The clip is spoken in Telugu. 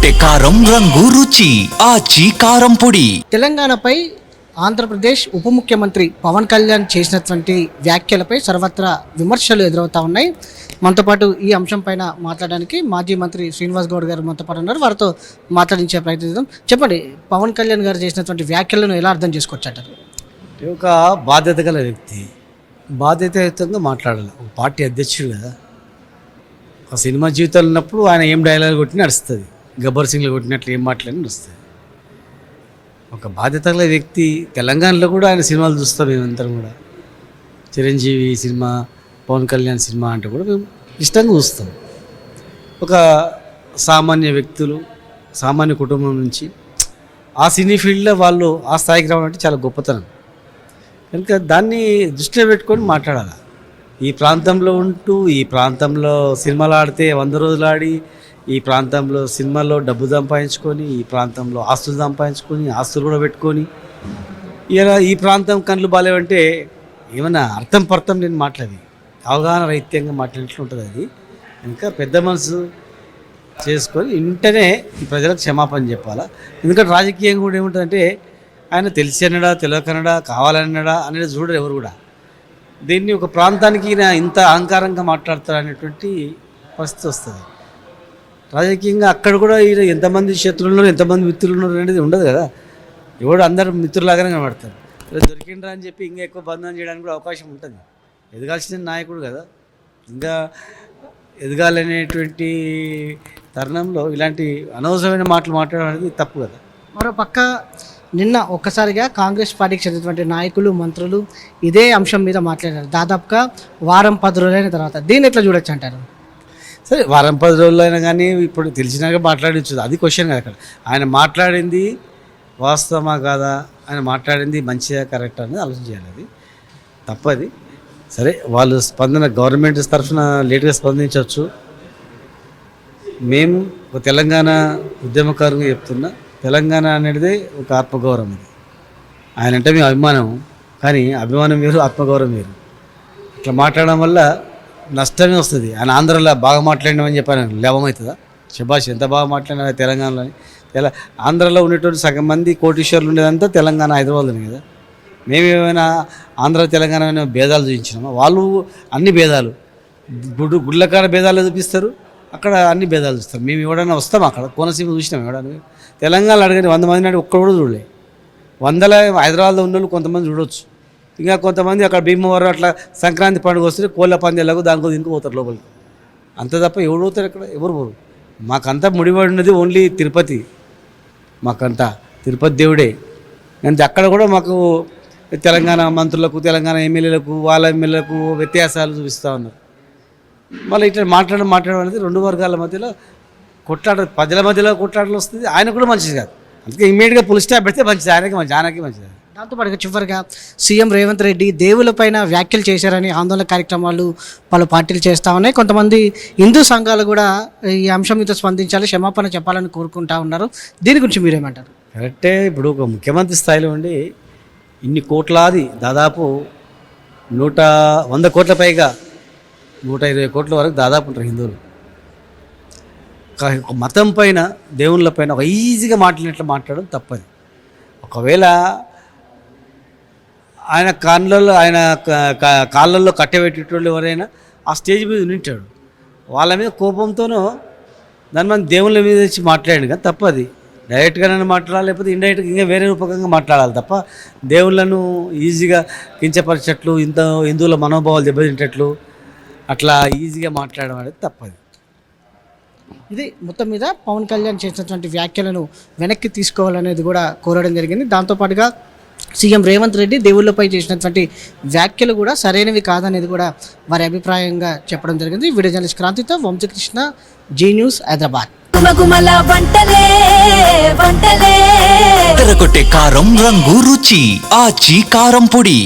ఎర్రగొట్టే కారం రంగు రుచి ఆచి కారం పొడి. తెలంగాణపై ఆంధ్రప్రదేశ్ ఉప ముఖ్యమంత్రి పవన్ కళ్యాణ్ చేసినటువంటి వ్యాఖ్యలపై సర్వత్రా విమర్శలు ఎదురవుతా ఉన్నాయి. మనతో పాటు ఈ అంశం పైన మాట్లాడడానికి మాజీ మంత్రి శ్రీనివాస్ గౌడ్ గారు మనతో పాటు ఉన్నారు. వారితో మాట్లాడించే ప్రయత్నిద్దాం. చెప్పండి, పవన్ కళ్యాణ్ గారు చేసినటువంటి వ్యాఖ్యలను ఎలా అర్థం చేసుకోవచ్చంటారు? ఒక బాధ్యత గల వ్యక్తి బాధ్యతాయుతంగా మాట్లాడాలి. ఒక పార్టీ అధ్యక్షుడు కదా, ఒక సినిమా జీవితాలు ఉన్నప్పుడు ఆయన ఏం డైలాగ్ కొట్టి నడుస్తుంది, గబ్బర్ సింగ్లో కొట్టినట్లు ఏం మాట్లాడి నడుస్తుంది. ఒక బాధ్యత గల వ్యక్తి. తెలంగాణలో కూడా ఆయన సినిమాలు చూస్తాం మేమందరం కూడా. చిరంజీవి సినిమా, పవన్ కళ్యాణ్ సినిమా అంటే కూడా మేము ఇష్టంగా చూస్తాం. ఒక సామాన్య వ్యక్తులు, సామాన్య కుటుంబం నుంచి ఆ సినీ ఫీల్డ్లో వాళ్ళు ఆ స్థాయికి రావడం అంటే చాలా గొప్పతనం. కనుక దాన్ని దృష్టిలో పెట్టుకొని మాట్లాడాలి. ఈ ప్రాంతంలో ఉంటూ ఈ ప్రాంతంలో సినిమాలు ఆడితే 100 రోజులు ఆడి, ఈ ప్రాంతంలో సినిమాల్లో డబ్బు సంపాదించుకొని, ఈ ప్రాంతంలో ఆస్తులు సంపాదించుకొని, ఆస్తులు కూడా పెట్టుకొని, ఇలా ఈ ప్రాంతం కళ్ళు బాలేవంటే ఏమన్నా అర్థం పర్థం నేను మాట్లాడి అవగాహన రహిత్యంగా మాట్లాడినట్లు ఉంటుంది. అది ఇంకా పెద్ద మనసు చేసుకొని వెంటనే ఈ ప్రజలకు క్షమాపణ చెప్పాలా. ఎందుకంటే రాజకీయంగా కూడా ఏముంటుందంటే ఆయన తెలిసి అన్నాడా తెలియకన్నాడా కావాలన్నాడా అనేది చూడరు ఎవరు కూడా. దీన్ని ఒక ప్రాంతానికి ఈయన ఇంత అహంకారంగా మాట్లాడతారు అనేటువంటి పరిస్థితి వస్తుంది. రాజకీయంగా అక్కడ కూడా ఈయన ఎంతమంది శత్రువులు ఉన్నారు, ఎంతమంది మిత్రులు ఉన్నారు అనేది ఉండదు కదా. ఎవడు అందరు మిత్రులాగానే కనబడతారు. దొరికిండ్రా అని చెప్పి ఇంకా ఎక్కువ బంధనం చేయడానికి కూడా అవకాశం ఉంటుంది. ఎదగాల్సిన నాయకుడు కదా, ఇంకా ఎదగాలనేటువంటి తరుణంలో ఇలాంటి అనవసరమైన మాటలు మాట్లాడడం అనేది తప్పు కదా. మరో పక్క నిన్న ఒక్కసారిగా కాంగ్రెస్ పార్టీకి చెందినటువంటి నాయకులు, మంత్రులు ఇదే అంశం మీద మాట్లాడారు. దాదాపుగా వారం 10 రోజులైన తర్వాత దీన్ని ఎట్లా చూడొచ్చు అంటారు? సరే, వారం 10 రోజులు అయినా కానీ ఇప్పుడు తెలిసినాక మాట్లాడచ్చు, అది క్వశ్చన్ కదా. అక్కడ ఆయన మాట్లాడింది వాస్తవమా కాదా, ఆయన మాట్లాడింది మంచిగా కరెక్ట్ అనేది ఆలోచన చేయాలి. అది తప్పది. సరే, వాళ్ళు స్పందన గవర్నమెంట్ తరఫున లేట్గా స్పందించవచ్చు. మేము ఒక తెలంగాణ ఉద్యమకారుగా చెప్తున్నా, తెలంగాణ అనేది ఒక ఆత్మగౌరవం. ఇది ఆయన అంటే మేము అభిమానం, కానీ అభిమానం వేరు, ఆత్మగౌరవం వేరు. ఇట్లా మాట్లాడడం వల్ల నష్టమే వస్తుంది. ఆయన ఆంధ్రలో బాగా మాట్లాడినామని చెప్పాను, లాభం అవుతుందా? శభాష్, ఎంత బాగా మాట్లాడినా తెలంగాణలోని. ఆంధ్రలో ఉండేటువంటి సగం మంది కోటీశ్వర్లు ఉండేదంతా తెలంగాణ, హైదరాబాద్లోనే కదా. మేమేమైనా ఆంధ్ర తెలంగాణ అయినా భేదాలు చూపించినామా? వాళ్ళు అన్ని భేదాలు, గుడ్లకాడ భేదాలు చూపిస్తారు, అక్కడ అన్ని భేదాలు చూస్తారు. మేము ఎవడైనా వస్తాం, అక్కడ కోనసీమ చూసినాం. ఎవడన్నా తెలంగాణ అడగని 100 మంది నాడు ఒక్కడు కూడా చూడలే. 100 హైదరాబాద్లో ఉన్న వాళ్ళు కొంతమంది చూడవచ్చు, ఇంకా కొంతమంది అక్కడ భీమవరం అట్లా సంక్రాంతి పండుగ వస్తే కోళ్ళ పందేలకు దానికో దీనికి పోతారు లోపలికి. అంత తప్ప ఎవరు పోతారు అక్కడ? ఎవరు పోరు. మాకంతా ముడిపడి ఉన్నది ఓన్లీ తిరుపతి. మాకంతా తిరుపతి దేవుడే. అంతే. అక్కడ కూడా మాకు తెలంగాణ మంత్రులకు, తెలంగాణ ఎమ్మెల్యేలకు, వాళ్ళ ఎమ్మెల్యేలకు వ్యత్యాసాలు చూపిస్తూ ఉన్నారు. మళ్ళీ ఇట్లా మాట్లాడడం అనేది 2 వర్గాల మధ్యలో కొట్లాట, ప్రజల మధ్యలో కొట్లాటలు వస్తుంది. ఆయన కూడా మంచిది కాదు. అందుకే ఇమ్మీడియట్గా పుల్ స్టాప్ పెడితే మంచిది, ఆయనకి మంచిది. దాంతోపాటుగా చివరిగా సీఎం రేవంత్ రెడ్డి దేవులపైన వ్యాఖ్యలు చేశారని ఆందోళన కార్యక్రమాలు పలు పార్టీలు చేస్తూ ఉన్నాయి. కొంతమంది హిందూ సంఘాలు కూడా ఈ అంశం మీద స్పందించాలి, క్షమాపణ చెప్పాలని కోరుకుంటా ఉన్నారు. దీని గురించి మీరేమంటారు? కరెక్టే. ఇప్పుడు ఒక ముఖ్యమంత్రి స్థాయిలో ఉండి ఇన్ని కోట్లాది, దాదాపు 100 కోట్ల పైగా 120 కోట్ల వరకు దాదాపు ఉంటారు హిందువులు. ఒక మతం పైన, దేవుళ్ళ పైన ఒక ఈజీగా మాట్లాడినట్లు మాట్లాడడం తప్పది. ఒకవేళ ఆయన కాళ్ళల్లో కట్టబెట్టేటోళ్ళు ఎవరైనా ఆ స్టేజ్ మీద నింటాడు, వాళ్ళ మీద కోపంతోనో దాని మన దేవుళ్ళ మీద వచ్చి మాట్లాడాడు కానీ తప్పది. డైరెక్ట్గానే మాట్లాడాలి, లేకపోతే ఇండైరెక్ట్గా ఇంకా వేరే రూపకంగా మాట్లాడాలి తప్ప దేవుళ్ళను ఈజీగా కించపరిచేట్లు, హిందువుల మనోభావాలు దెబ్బతింటట్లు అట్లా ఈజీగా మాట్లాడడం అనేది తప్పది. ఇది మొత్తం మీద పవన్ కళ్యాణ్ చేసినటువంటి వ్యాఖ్యలను వెనక్కి తీసుకోవాలనేది కూడా కోరడం జరిగింది. దాంతోపాటుగా సీఎం రేవంత్ రెడ్డి దేవుళ్ళపై చేసినటువంటి వ్యాఖ్యలు కూడా సరైనవి కాదనేది కూడా వారి అభిప్రాయంగా చెప్పడం జరిగింది. వీడియో జర్నలిస్ట్ క్రాంతితో వంశకృష్ణ, జీ న్యూస్, హైదరాబాద్. ఎర్రగొట్టే కారం రంగు రుచి ఆచి కారం పొడి.